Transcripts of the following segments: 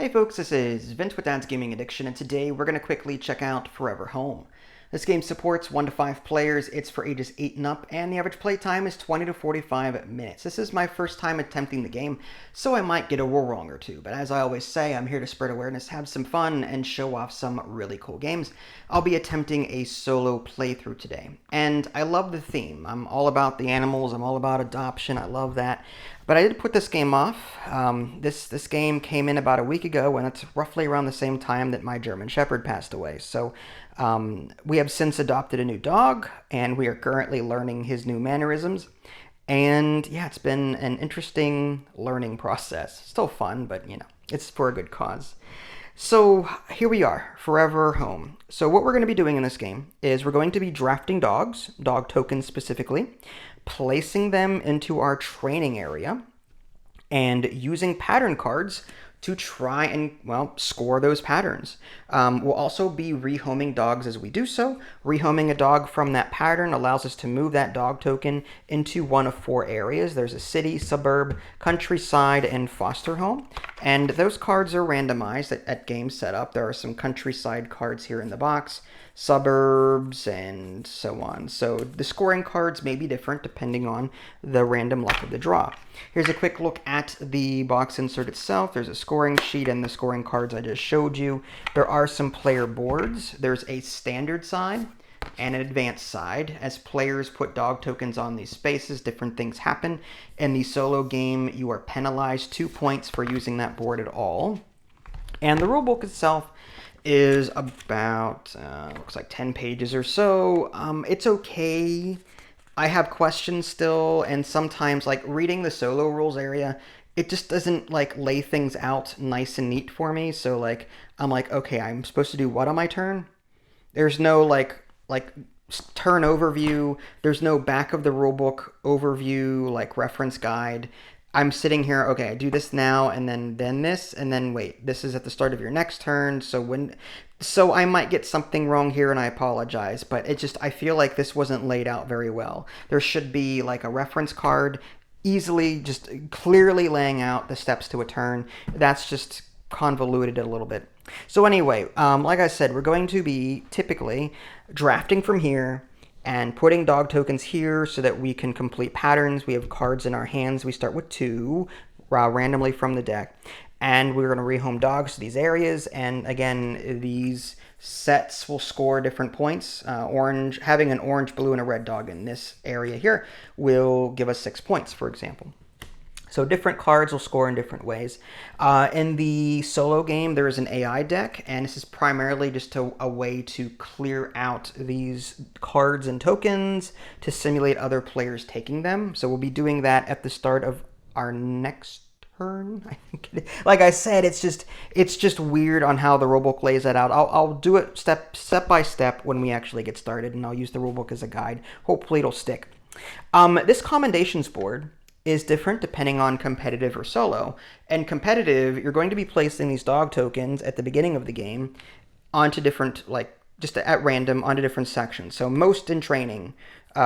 Hey folks, this is Vince with Dad's Gaming Addiction, and today we're going to quickly check out Forever Home. This game supports 1 to 5 players, it's for ages 8 and up, and the average play time is 20 to 45 minutes. This is my first time attempting the game, so I might get a rule wrong or two, but as I always say, I'm here to spread awareness, have some fun, and show off some really cool games. I'll be attempting a solo playthrough today, and I love the theme. I'm all about the animals, I'm all about adoption, I love that. But I did put this game off. This game came in about a week ago, and it's roughly around the same time that my German Shepherd passed away. So we have since adopted a new dog, and we are currently learning his new mannerisms. And yeah, it's been an interesting learning process. Still fun, but you know, it's for a good cause. So here we are, Forever Home. So what we're going to be doing in this game is we're going to be drafting dogs, dog tokens specifically, placing them into our training area, and using pattern cards to try and, well, score those patterns. We'll also be rehoming dogs as we do so. Rehoming a dog from that pattern allows us to move that dog token into one of 4 areas. There's a city, suburb, countryside, and foster home. And those cards are randomized at game setup. There are some countryside cards here in the box, suburbs, and so on. So the scoring cards may be different depending on the random luck of the draw. Here's a quick look at the box insert itself. There's a scoring sheet and the scoring cards I just showed you. There are some player boards. There's a standard side and an advanced side. As players put dog tokens on these spaces, different things happen. In the solo game, you are penalized 2 points for using that board at all. And the rulebook itself is about, looks like 10 pages or so. It's okay. I have questions still, and sometimes, like, reading the solo rules area, it just doesn't, like, lay things out nice and neat for me. So, like, I'm like, okay, I'm supposed to do what on my turn? There's no, like turn overview. There's no back of the rulebook overview, like, reference guide. I'm sitting here, okay, I do this now, and then this, and then wait, this is at the start of your next turn, so I might get something wrong here, and I apologize, but I feel like this wasn't laid out very well. There should be, like, a reference card easily, just clearly laying out the steps to a turn. That's just convoluted a little bit. So anyway, like I said, we're going to be typically drafting from here, and putting dog tokens here so that we can complete patterns. We have cards in our hands. We start with 2 randomly from the deck. And we're going to rehome dogs to these areas. And again, these sets will score different points. Having an orange, blue, and a red dog in this area here will give us 6 points, for example. So different cards will score in different ways. In the solo game, there is an AI deck, and this is primarily just a way to clear out these cards and tokens to simulate other players taking them. So we'll be doing that at the start of our next turn. I think, like I said, it's just weird on how the rulebook lays that out. I'll do it step by step when we actually get started, and I'll use the rulebook as a guide. Hopefully it'll stick. This commendations board is different depending on competitive or solo. And competitive, you're going to be placing these dog tokens at the beginning of the game onto different, like, just at random, onto different sections. So most in training,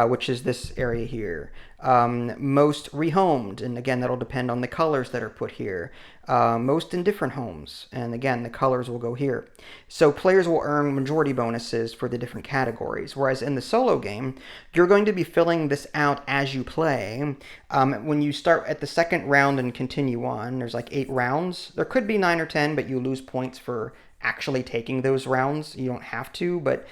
which is this area here. Most rehomed, and again, that'll depend on the colors that are put here. Most in different homes, and again, the colors will go here. So players will earn majority bonuses for the different categories, whereas in the solo game, you're going to be filling this out as you play. When you start at the second round and continue on, there's like 8 rounds. There could be 9 or 10, but you lose points for actually taking those rounds. You don't have to, but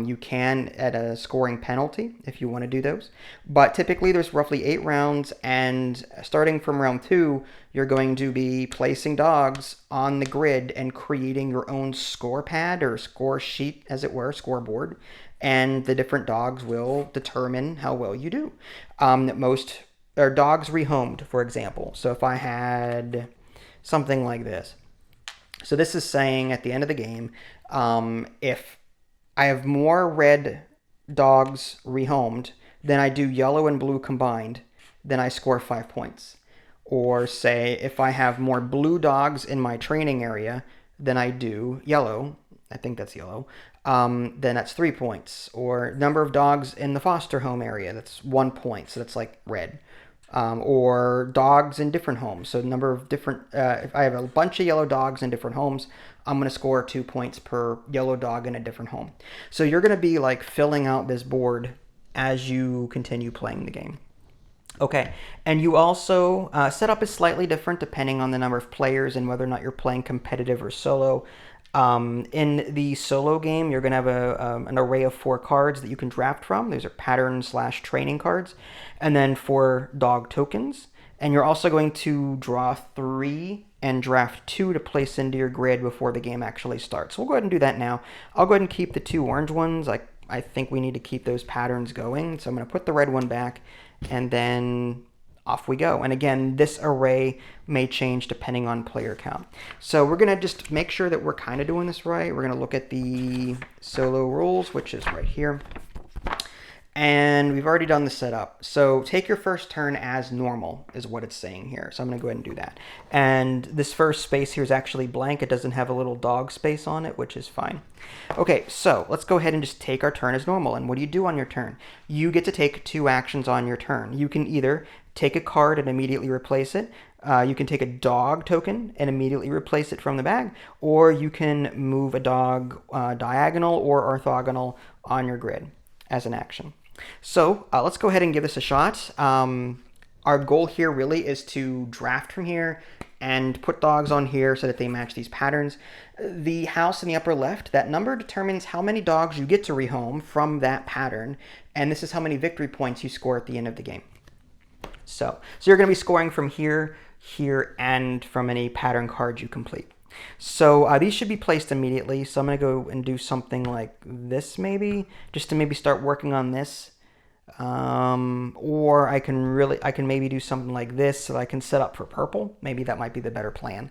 you can at a scoring penalty if you want to do those. But typically there's roughly 8 rounds, and starting from round 2, you're going to be placing dogs on the grid and creating your own score pad or score sheet, as it were, scoreboard, and the different dogs will determine how well you do. Most are dogs rehomed, for example. So if I had something like this, so this is saying at the end of the game, if I have more red dogs rehomed than I do yellow and blue combined, then I score 5 points. Or say if I have more blue dogs in my training area than I do yellow, I think that's yellow, then that's 3 points. Or number of dogs in the foster home area, that's 1 point, so that's like red. or dogs in different homes. So number of different, if I have a bunch of yellow dogs in different homes, I'm going to score 2 points per yellow dog in a different home. So you're going to be like filling out this board as you continue playing the game. Okay, and you also setup is slightly different depending on the number of players and whether or not you're playing competitive or solo. In the solo game, you're going to have an array of 4 cards that you can draft from. Those are pattern/training cards, and then 4 dog tokens. And you're also going to draw 3 and draft 2 to place into your grid before the game actually starts. So we'll go ahead and do that now. I'll go ahead and keep the 2 orange ones. I think we need to keep those patterns going. So I'm going to put the red one back, and then off we go. And again, this array may change depending on player count. So we're going to just make sure that we're kind of doing this right. We're going to look at the solo rules, which is right here. And we've already done the setup. So take your first turn as normal is what it's saying here. So I'm going to go ahead and do that. And this first space here is actually blank. It doesn't have a little dog space on it, which is fine. Okay, so let's go ahead and just take our turn as normal. And what do you do on your turn? You get to take 2 actions on your turn. You can either take a card and immediately replace it. You can take a dog token and immediately replace it from the bag. Or you can move a dog diagonal or orthogonal on your grid as an action. So let's go ahead and give this a shot. Our goal here really is to draft from here and put dogs on here so that they match these patterns. The house in the upper left, that number determines how many dogs you get to rehome from that pattern, and this is how many victory points you score at the end of the game. So you're going to be scoring from here, here, and from any pattern card you complete. So these should be placed immediately. So I'm going to go and do something like this maybe, just to maybe start working on this. Or I can maybe do something like this so I can set up for purple. Maybe that might be the better plan,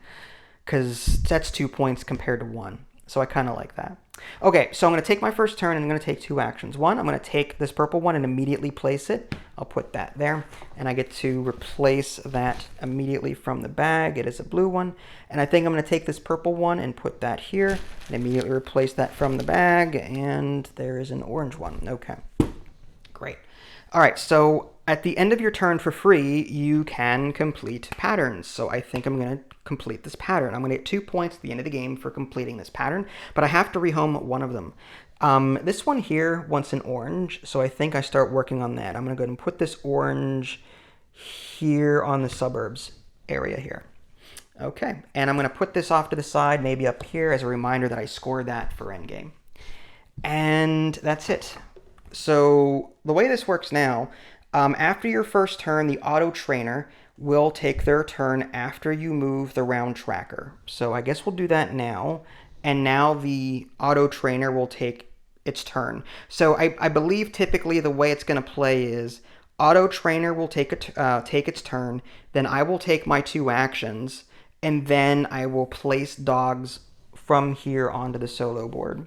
because that's 2 points compared to 1. So I kind of like that. Okay, so I'm going to take my first turn and I'm going to take 2 actions. One, I'm going to take this purple one and immediately place it. I'll put that there, and I get to replace that immediately from the bag. It is a blue one, and I think I'm going to take this purple one and put that here and immediately replace that from the bag, and there is an orange one. Okay, great. All right, so at the end of your turn for free, you can complete patterns. So I think I'm going to complete this pattern. I'm going to get 2 points at the end of the game for completing this pattern, but I have to rehome one of them. This one here wants an orange, so I think I start working on that. I'm going to go ahead and put this orange here on the suburbs area here. Okay, and I'm going to put this off to the side, maybe up here, as a reminder that I scored that for endgame. And that's it. So the way this works now, after your first turn, the auto trainer will take their turn after you move the round tracker. So I guess we'll do that now. And now the auto trainer will take its turn. So I believe typically the way it's going to play is auto trainer will take its turn, then I will take my 2 actions, and then I will place dogs from here onto the solo board.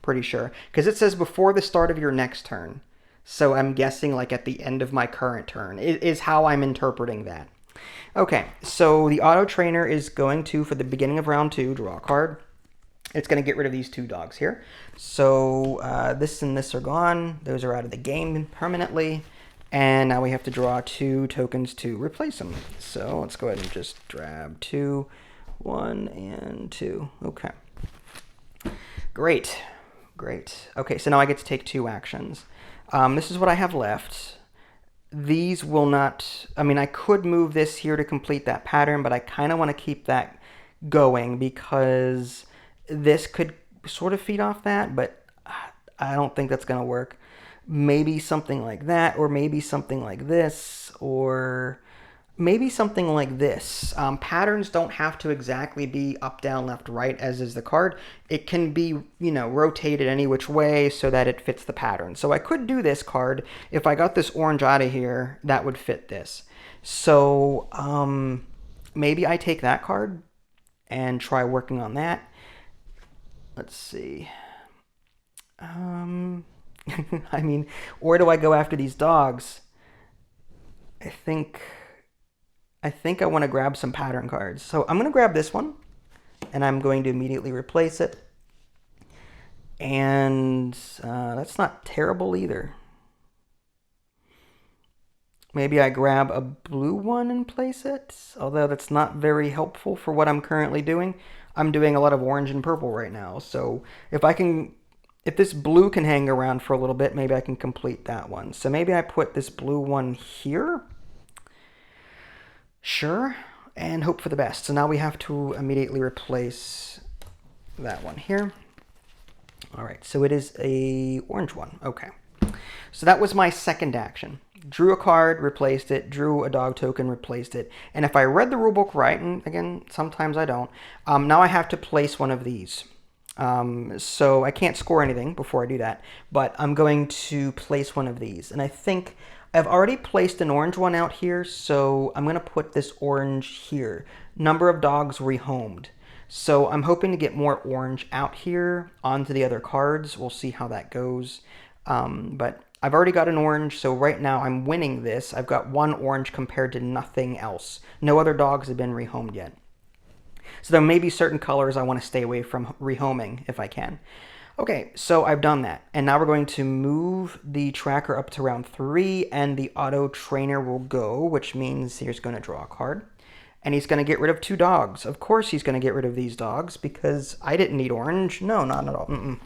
Pretty sure, because it says before the start of your next turn. So I'm guessing like at the end of my current turn is how I'm interpreting that. Okay, so the auto trainer is going to, for the beginning of round 2, draw a card. It's going to get rid of these 2 dogs here. So this and this are gone. Those are out of the game permanently. And now we have to draw 2 tokens to replace them. So let's go ahead and just grab 2, 1, and 2. Okay. Great. Great. Okay, so now I get to take 2 actions. This is what I have left. These will not, I mean, I could move this here to complete that pattern, but I kind of want to keep that going because this could sort of feed off that, but I don't think that's going to work. Maybe something like that, or maybe something like this, or maybe something like this. Patterns don't have to exactly be up, down, left, right, as is the card. It can be, rotated any which way so that it fits the pattern. So I could do this card. If I got this orange out of here, that would fit this. So maybe I take that card and try working on that. Let's see. I mean, where do I go after these dogs? I think I want to grab some pattern cards. So I'm going to grab this one, and I'm going to immediately replace it. And that's not terrible either. Maybe I grab a blue one and place it, although that's not very helpful for what I'm currently doing. I'm doing a lot of orange and purple right now, so if this blue can hang around for a little bit, maybe I can complete that one. So maybe I put this blue one here. Sure, and hope for the best. So now we have to immediately replace that one here. All right, so it is a orange one. Okay, so that was my second action. Drew a card, replaced it, drew a dog token, replaced it. And if I read the rulebook right, and again, sometimes I don't, now I have to place one of these. So I can't score anything before I do that, but I'm going to place one of these. And I think I've already placed an orange one out here, so I'm going to put this orange here. Number of dogs rehomed. So I'm hoping to get more orange out here onto the other cards. We'll see how that goes. But I've already got an orange, so right now I'm winning this. I've got one orange compared to nothing else. No other dogs have been rehomed yet. So there may be certain colors I want to stay away from rehoming if I can. Okay, so I've done that. And now we're going to move the tracker up to round 3, and the auto trainer will go, which means he's going to draw a card. And he's going to get rid of 2 dogs. Of course he's going to get rid of these dogs because I didn't need orange. No, not at all.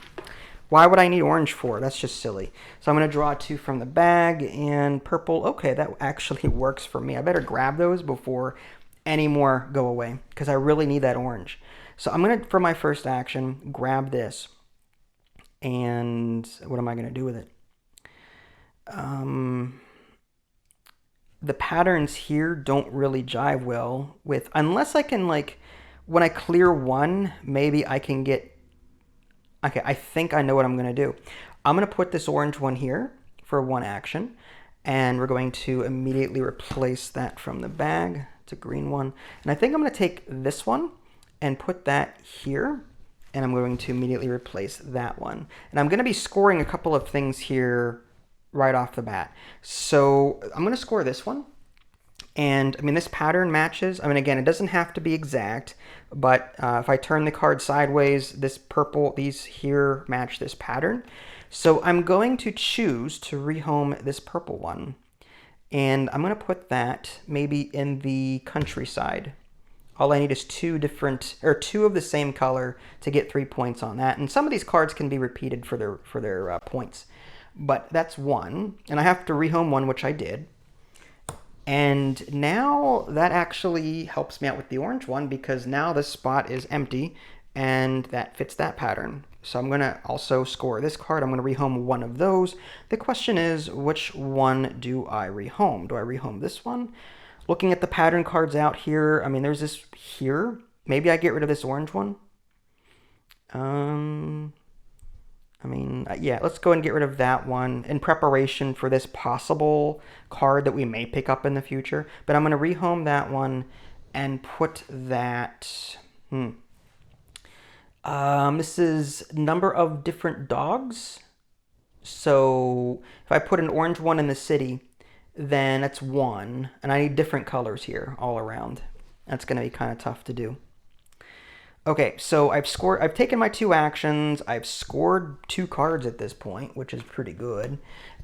Why would I need orange for? That's just silly. So I'm going to draw 2 from the bag and purple. Okay, that actually works for me. I better grab those before any more go away because I really need that orange. So I'm going to, for my first action, grab this. And what am I going to do with it? The patterns here don't really jive well with, unless I can, like, when I clear one, maybe I can get, okay, I think I know what I'm going to do. I'm going to put this orange one here for one action, and we're going to immediately replace that from the bag. It's a green one. And I think I'm going to take this one and put that here, and I'm going to immediately replace that one. And I'm going to be scoring a couple of things here right off the bat. So I'm going to score this one. And I mean, this pattern matches. I mean, again, it doesn't have to be exact, but if I turn the card sideways, this purple, these here match this pattern. So I'm going to choose to rehome this purple one. And I'm going to put that maybe in the countryside. All I need is 2 of the same color to get 3 points on that. And some of these cards can be repeated for their points. But that's one. And I have to rehome one, which I did. And now that actually helps me out with the orange one because now this spot is empty and that fits that pattern. So I'm going to also score this card. I'm going to rehome one of those. The question is, which one do I rehome? Do I rehome this one? Looking at the pattern cards out here, I mean, there's this here. Maybe I get rid of this orange one. I mean, yeah, let's go and get rid of that one in preparation for this possible card that we may pick up in the future. But I'm going to rehome that one and put that... this is number of different dogs. So if I put an orange one in the city, then that's 1. And I need different colors here all around. That's going to be kind of tough to do. Okay, so I've taken my 2 actions. I've scored 2 cards at this point, which is pretty good.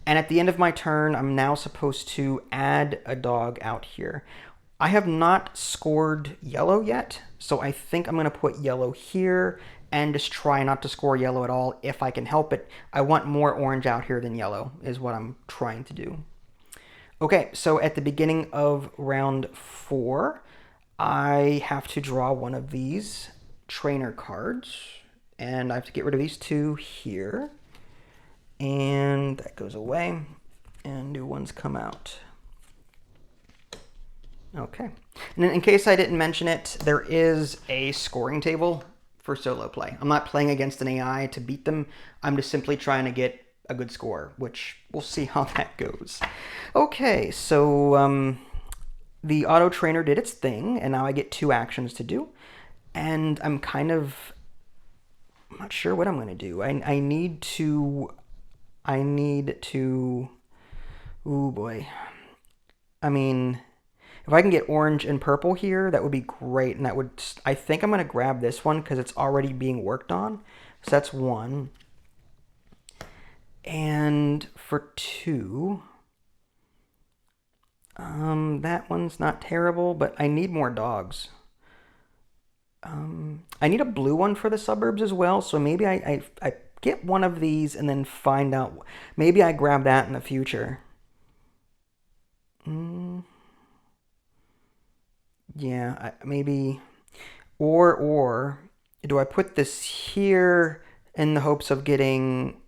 And at the end of my turn, I'm now supposed to add a dog out here. I have not scored yellow yet, so I think I'm going to put yellow here and just try not to score yellow at all if I can help it. I want more orange out here than yellow is what I'm trying to do. Okay, so at the beginning of round 4, I have to draw one of these trainer cards, and I have to get rid of these 2 here, and that goes away, and new ones come out. Okay, and in case I didn't mention it, there is a scoring table for solo play. I'm not playing against an AI to beat them. I'm just simply trying to get a good score, which we'll see how that goes. Okay, so the auto trainer did its thing, and now I get 2 actions to do. And I'm not sure what I'm going to do. I need to, oh boy. I mean, if I can get orange and purple here, that would be great. And I think I'm going to grab this one because it's already being worked on. So that's 1. And for 2, That one's not terrible, but I need more dogs. I need a blue one for the suburbs as well, so maybe I get one of these and then find out. Maybe I grab that in the future. Mm, yeah, maybe. Or do I put this here in the hopes of getting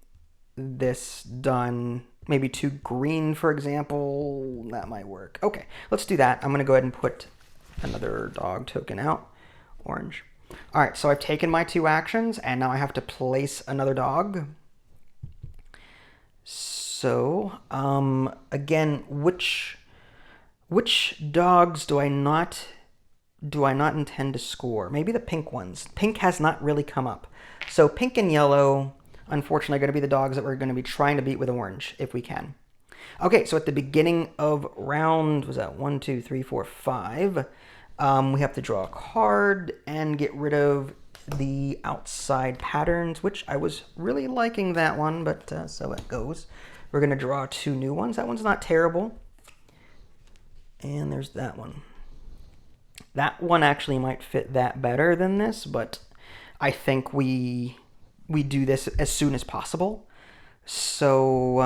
this done? Maybe two green, for example. That might work. Okay, let's do that. I'm going to go ahead and put another dog token out. Orange. All right, so I've taken my two actions, and now I have to place another dog. So, again, which dogs do I not intend to score? Maybe the pink ones. Pink has not really come up. So pink and yellow, unfortunately, are going to be the dogs that we're going to be trying to beat with orange, if we can. Okay, so at the beginning of round, was that 1, 2, 3, 4, 5, we have to draw a card and get rid of the outside patterns, which I was really liking that one, but so it goes. We're going to draw two new ones. That one's not terrible. And there's that one. That one actually might fit that better than this, but I think we do this as soon as possible. So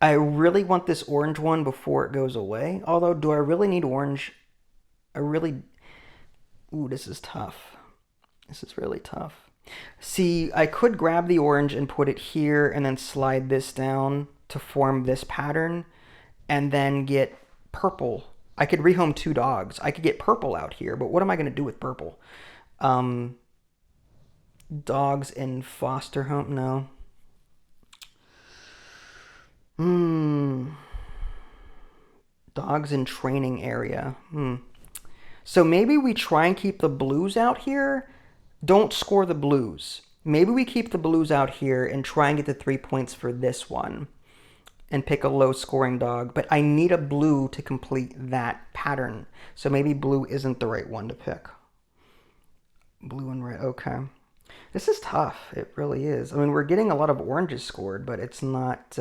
I really want this orange one before it goes away. Although, do I really need orange? Ooh, this is tough. This is really tough. See, I could grab the orange and put it here and then slide this down to form this pattern and then get purple. I could rehome two dogs. I could get purple out here, but what am I going to do with purple? Dogs in foster home? No. Dogs in training area. So maybe we try and keep the blues out here. Don't score the blues. Maybe we keep the blues out here and try and get the 3 points for this one and pick a low scoring dog. But I need a blue to complete that pattern. So maybe blue isn't the right one to pick. Blue and red. Okay. This is tough. It really is. I mean, we're getting a lot of oranges scored, but it's not...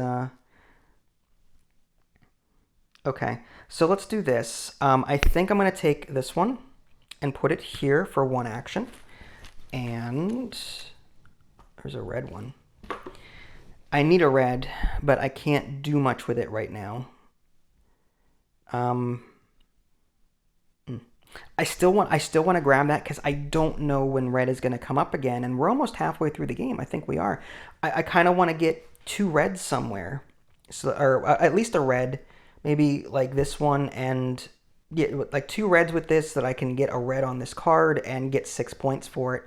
Okay, so let's do this. I think I'm going to take this one and put it here for one action. And there's a red one. I need a red, but I can't do much with it right now. I still want to grab that because I don't know when red is going to come up again, and we're almost halfway through the game. I think we are. I kind of want to get two reds somewhere, so or at least a red. Maybe like this one and get like two reds with this so that I can get a red on this card and get 6 points for it.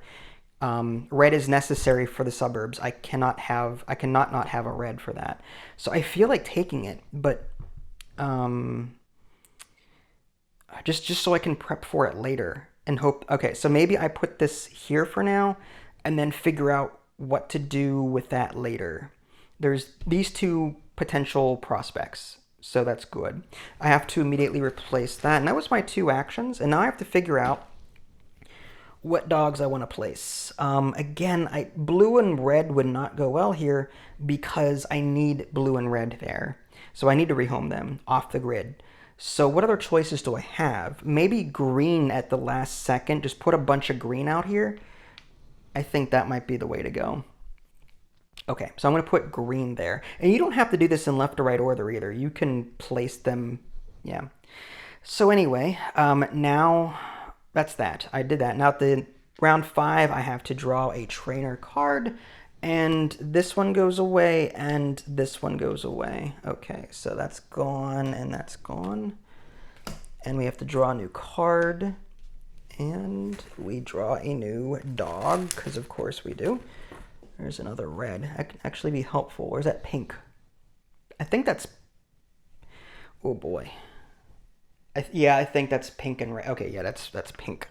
Red is necessary for the suburbs. I cannot not have a red for that. So I feel like taking it, but just so I can prep for it later and hope. Okay, so maybe I put this here for now and then figure out what to do with that later. There's these two potential prospects. So that's good. I have to immediately replace that. And that was my two actions. And now I have to figure out what dogs I want to place. Again, blue and red would not go well here because I need blue and red there. So I need to rehome them off the grid. So what other choices do I have? Maybe green at the last second. Just put a bunch of green out here. I think that might be the way to go. Okay, so I'm going to put green there. And you don't have to do this in left or right order either. You can place them, yeah. So anyway, now that's that. I did that. Now at the round 5, I have to draw a trainer card. And this one goes away, and this one goes away. Okay, so that's gone, and that's gone. And we have to draw a new card. And we draw a new dog, because of course we do. There's another red. That can actually be helpful. Where's that pink? I think that's... Oh, boy. Yeah, I think that's pink and red. Okay, yeah, that's pink.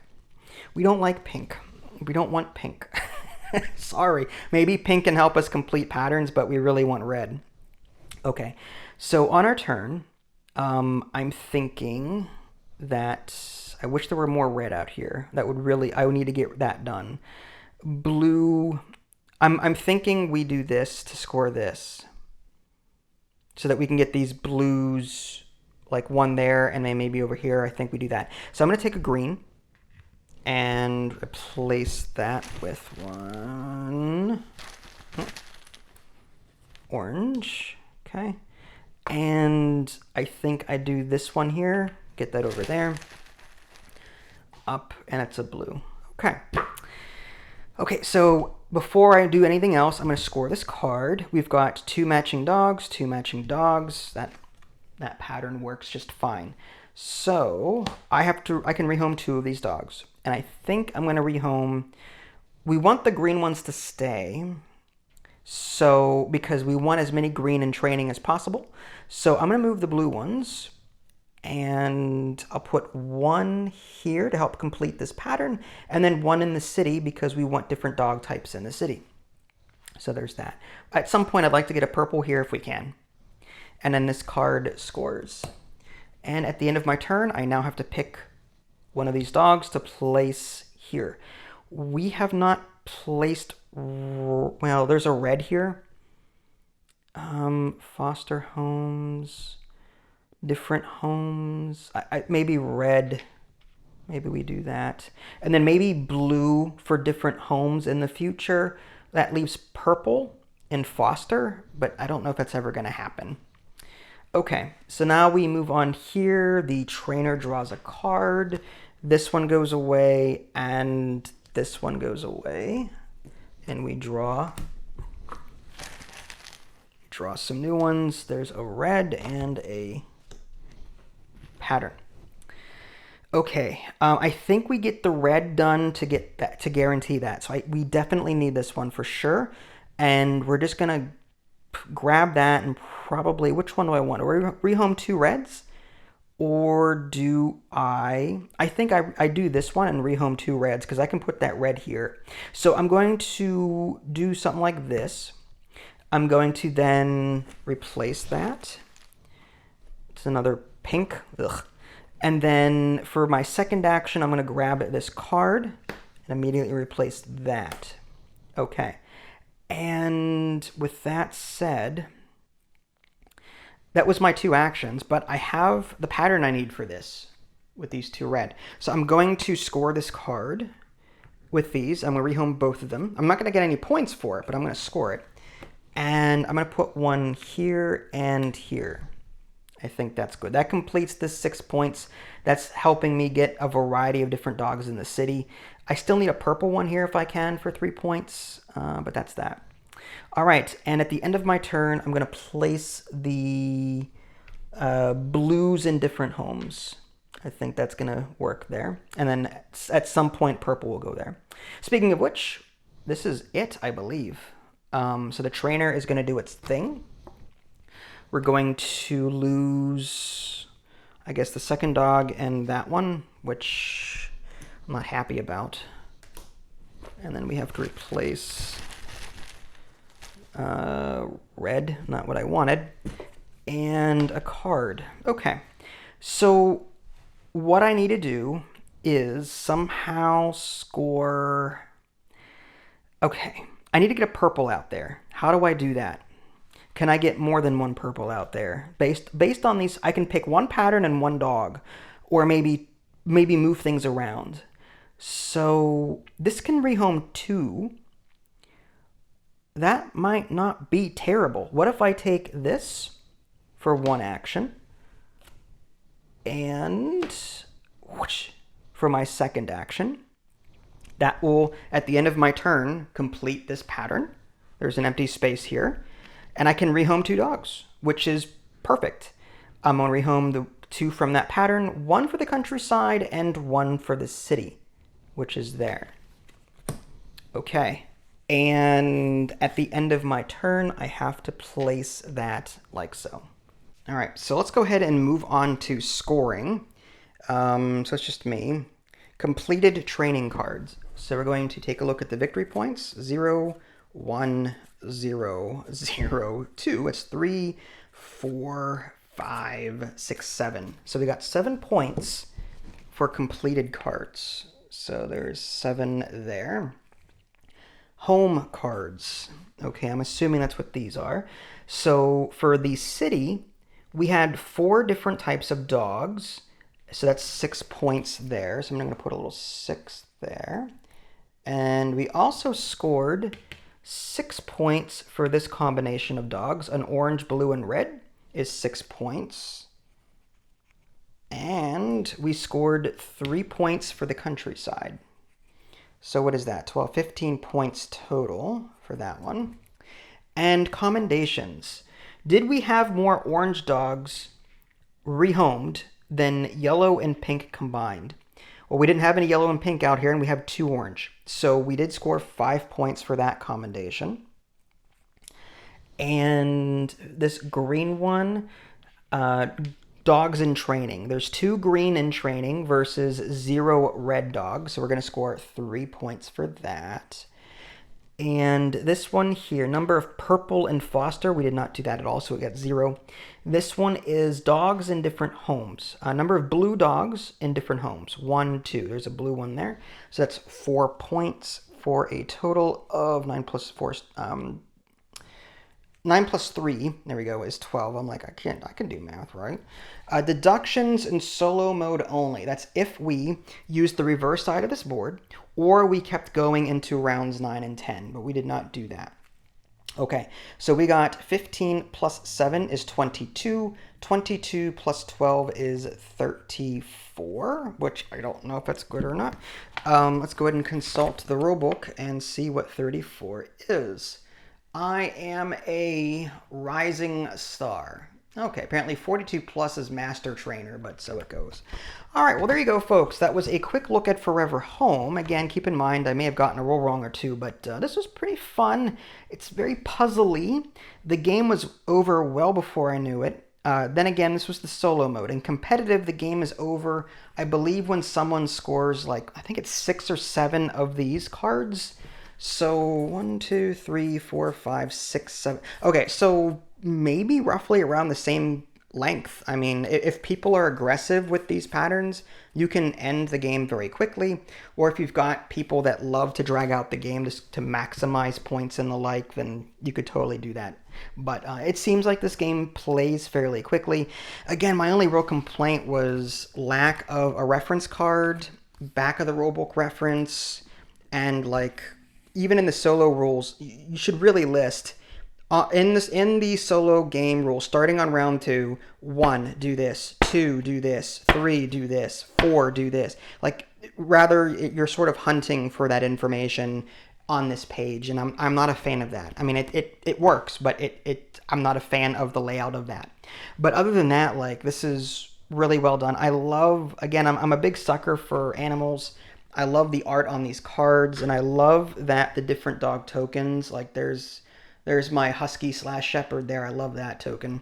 We don't like pink. We don't want pink. Sorry. Maybe pink can help us complete patterns, but we really want red. Okay, so on our turn, I'm thinking that... I wish there were more red out here. That would really... I would need to get that done. Blue... I'm thinking we do this to score this. so that we can get these blues, like one there and then maybe over here. I think we do that. So I'm going to take a green and replace that with one orange. Okay. And I think I do this one here, get that over there, up, and it's a blue. Okay. Okay, so before I do anything else, I'm going to score this card. We've got two matching dogs, two matching dogs. That pattern works just fine. So I can rehome two of these dogs. And I think I'm going to rehome, we want the green ones to stay. So, because we want as many green in training as possible. So I'm going to move the blue ones. And I'll put one here to help complete this pattern, and then one in the city because we want different dog types in the city. So there's that. At some point, I'd like to get a purple here if we can. And then this card scores. And at the end of my turn, I now have to pick one of these dogs to place here. We have not placed, well, there's a red here. Foster homes. Different homes, maybe red, maybe we do that. And then maybe blue for different homes in the future. That leaves purple in foster, but I don't know if that's ever going to happen. Okay, so now we move on here. The trainer draws a card. This one goes away, and this one goes away. And we draw some new ones. There's a red and a pattern. Okay, I think we get the red done to get that, to guarantee that. So we definitely need this one for sure. And we're just gonna grab that and probably, which one do I want? Do I rehome two reds? Or do I think I do this one and rehome two reds because I can put that red here. So I'm going to do something like this. I'm going to then replace that. It's another pink. Ugh. And then for my second action, I'm going to grab this card and immediately replace that. Okay. And with that said, that was my two actions, but I have the pattern I need for this with these two red. So I'm going to score this card with these. I'm going to rehome both of them. I'm not going to get any points for it, but I'm going to score it. And I'm going to put one here and here. I think that's good. That completes the 6 points. That's helping me get a variety of different dogs in the city. I still need a purple one here if I can for 3 points, but that's that. All right, and at the end of my turn, I'm going to place the blues in different homes. I think that's going to work there. And then at some point, purple will go there. Speaking of which, this is it, I believe. So the trainer is going to do its thing. We're going to lose, I guess, the second dog and that one, which I'm not happy about. And then we have to replace red, not what I wanted, and a card. Okay, so what I need to do is somehow score... Okay, I need to get a purple out there. How do I do that? Can I get more than one purple out there? Based on these, I can pick one pattern and one dog, or maybe move things around. So this can rehome two. That might not be terrible. What if I take this for one action and whoosh, for my second action? That will, at the end of my turn, complete this pattern. There's an empty space here. And I can rehome two dogs, which is perfect. I'm going to rehome the two from that pattern, one for the countryside and one for the city, which is there. Okay. And at the end of my turn, I have to place that like so. All right, so let's go ahead and move on to scoring. So it's just me. Completed training cards. So we're going to take a look at the victory points. 0, 1, 0, 0, 2. It's 3, 4, 5, 6, 7. So we got 7 points for completed cards. So there's 7 there. home cards. Okay, I'm assuming that's what these are. So for the city, we had 4 different types of dogs. So that's 6 points there. So I'm going to put a little 6 there. And we also scored 6 points for this combination of dogs. An orange, blue, and red is 6 points. And we scored 3 points for the countryside. So what is that? 12, 15 points total for that one. And commendations. Did we have more orange dogs rehomed than yellow and pink combined? Well, we didn't have any yellow and pink out here, and we have 2 orange. So we did score 5 points for that commendation. And this green one, dogs in training. There's 2 green in training versus 0 red dogs. So we're going to score 3 points for that. And this one here, number of purple and foster, we did not do that at all, so we got 0. This one is dogs in different homes. Number of blue dogs in different homes, 1, 2. There's a blue one there. So that's 4 points for a total of 9 plus 4. 9 plus 3, there we go, is 12. I'm like, I can do math, right? Deductions in solo mode only. That's if we used the reverse side of this board, or we kept going into rounds 9 and 10, but we did not do that. Okay, so we got 15 plus 7 is 22. 22 plus 12 is 34, which I don't know if that's good or not. Let's go ahead and consult the rulebook and see what 34 is. I am a rising star. Okay, apparently 42 plus is master trainer, but so it goes. All right, well, there you go, folks. That was a quick look at Forever Home. Again, keep in mind, I may have gotten a roll wrong or two, but this was pretty fun. It's very puzzly. The game was over well before I knew it. Then again, this was the solo mode. In competitive, the game is over, I believe, when someone scores, like, I think it's 6 or 7 of these cards. So 1, 2, 3, 4, 5, 6, 7. Okay, so maybe roughly around the same length. I mean, if people are aggressive with these patterns, you can end the game very quickly. Or if you've got people that love to drag out the game just to maximize points and the like, then you could totally do that. But it seems like this game plays fairly quickly. Again, my only real complaint was lack of a reference card, back of the rulebook reference, and like even in the solo rules, you should really list in the solo game rules, starting on round 2, 1, do this, 2, do this, 3, do this, 4, do this. Like, rather, you're sort of hunting for that information on this page, and I'm not a fan of that. I mean, it works, but I'm not a fan of the layout of that. But other than that, like, this is really well done. I love, again, I'm a big sucker for animals. I love the art on these cards, and I love that the different dog tokens, like there's my husky / shepherd there. I love that token.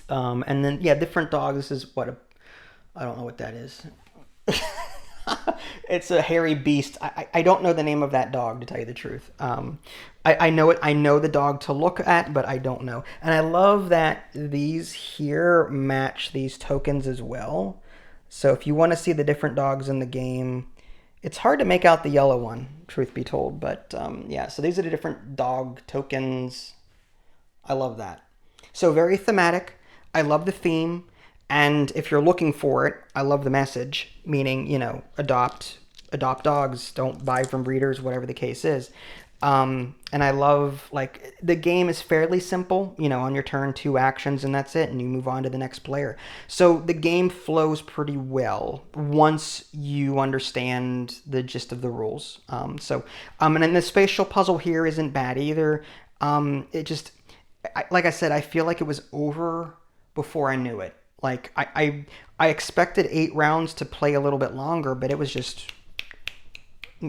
And then, yeah, different dogs. This is I don't know what that is. It's a hairy beast. I don't know the name of that dog, to tell you the truth. I know it. I know the dog to look at, but I don't know. And I love that these here match these tokens as well. So if you want to see the different dogs in the game, it's hard to make out the yellow one, truth be told. But yeah, so these are the different dog tokens. I love that. So very thematic. I love the theme. And if you're looking for it, I love the message, meaning, you know, adopt dogs, don't buy from breeders, whatever the case is. And I love, like, the game is fairly simple, you know, on your turn, 2 actions, and that's it, and you move on to the next player. So the game flows pretty well once you understand the gist of the rules. And then the spatial puzzle here isn't bad either. Like I said, I feel like it was over before I knew it. Like, I expected 8 rounds to play a little bit longer, but it was just,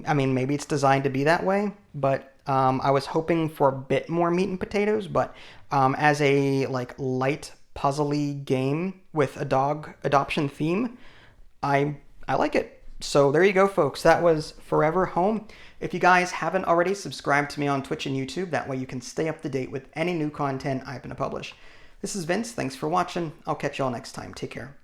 I mean, maybe it's designed to be that way, but I was hoping for a bit more meat and potatoes, but as a, like, light puzzly game with a dog adoption theme, I like it. So there you go, folks. That was Forever Home. If you guys haven't already, subscribe to me on Twitch and YouTube. That way you can stay up to date with any new content I happen to publish. This is Vince. Thanks for watching. I'll catch you all next time. Take care.